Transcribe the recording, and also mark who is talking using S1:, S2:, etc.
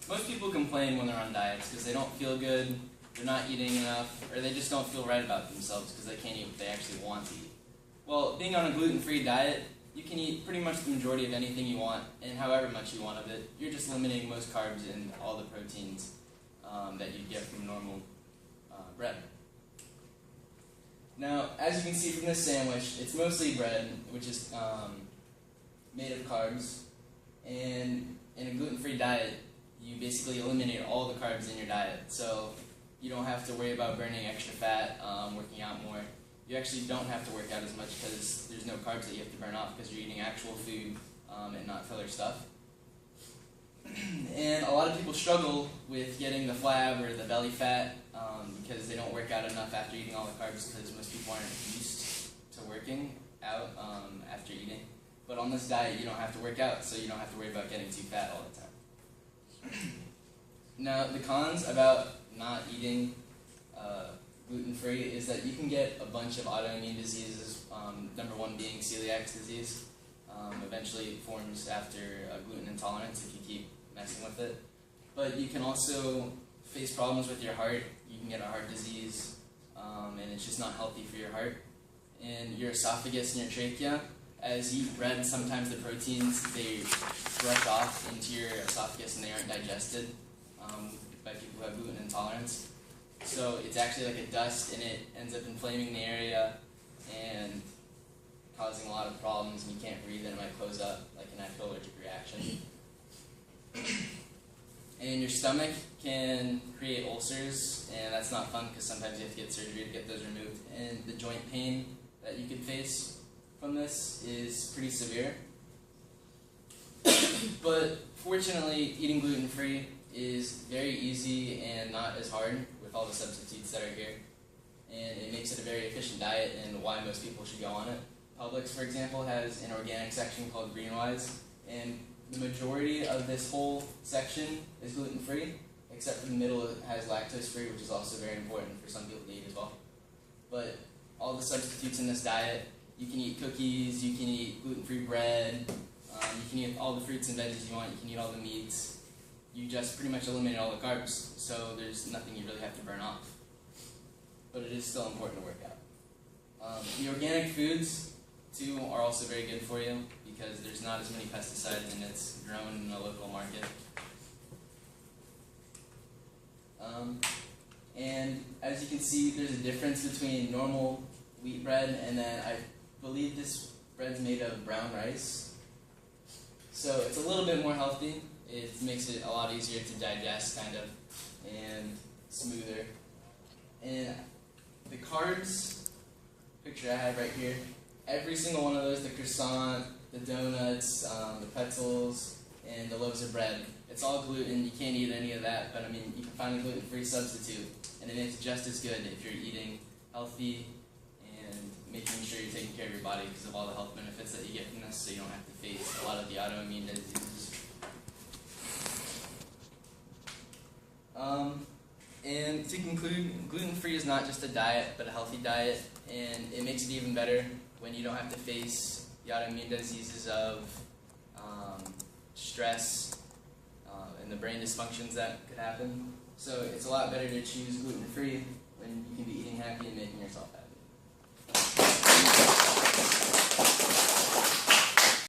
S1: Most people complain when they're on diets because they don't feel good, they're not eating enough, or they just don't feel right about themselves because they can't eat what they actually want to eat. Well, being on a gluten-free diet, you can eat pretty much the majority of anything you want, and however much you want of it. You're just limiting most carbs and all the proteins that you get from normal bread. Now, as you can see from this sandwich, it's mostly bread, which is made of carbs, and in a gluten-free diet, you basically eliminate all the carbs in your diet. So you don't have to worry about burning extra fat, working out more. You actually don't have to work out as much because there's no carbs that you have to burn off because you're eating actual food and not filler stuff. And a lot of people struggle with getting the flab or the belly fat because they don't work out enough after eating all the carbs because most people aren't used to working out after eating. But on this diet, you don't have to work out, so you don't have to worry about getting too fat all the time. Now, the cons about not eating gluten-free is that you can get a bunch of autoimmune diseases, number one being celiac disease. Eventually it forms after gluten intolerance if you keep messing with it. But you can also face problems with your heart. You can get a heart disease, and it's just not healthy for your heart. And your esophagus and your trachea, as you eat bread, sometimes the proteins, they rush off into your esophagus and they aren't digested by people who have gluten intolerance. So it's actually like a dust, and it ends up inflaming the area and causing a lot of problems, and you can't breathe, and it might close up like an actual allergic reaction. And your stomach can create ulcers, and that's not fun because sometimes you have to get surgery to get those removed. And the joint pain that you could face from this is pretty severe. But fortunately, eating gluten-free is very easy and not as hard with all the substitutes that are here. And it makes it a very efficient diet and why most people should go on it. Publix, for example, has an organic section called Greenwise, and the majority of this whole section is gluten-free, except for the middle it has lactose-free, which is also very important for some people to eat as well. But all the substitutes in this diet, you can eat cookies, you can eat gluten-free bread, you can eat all the fruits and veggies you want, you can eat all the meats. You just pretty much eliminate all the carbs, so there's nothing you really have to burn off. But it is still important to work out. The organic foods, too, are also very good for you because there's not as many pesticides and it's grown in a local market. And as you can see, there's a difference between normal wheat bread and then I believe this bread's made of brown rice. So it's a little bit more healthy. It makes it a lot easier to digest, kind of, and smoother. And the carbs, picture I have right here, every single one of those, the croissant, the donuts, the pretzels, and the loaves of bread, it's all gluten. You can't eat any of that, but I mean, you can find a gluten-free substitute, and it makes it just as good if you're eating healthy and making sure you're taking care of your body because of all the health benefits that you get from this, so you don't have to face a lot of the autoimmune diseases. And to conclude, gluten-free is not just a diet, but a healthy diet, and it makes it even better when you don't have to face the autoimmune diseases of stress and the brain dysfunctions that could happen. So it's a lot better to choose gluten-free when you can be eating happy and making yourself happy.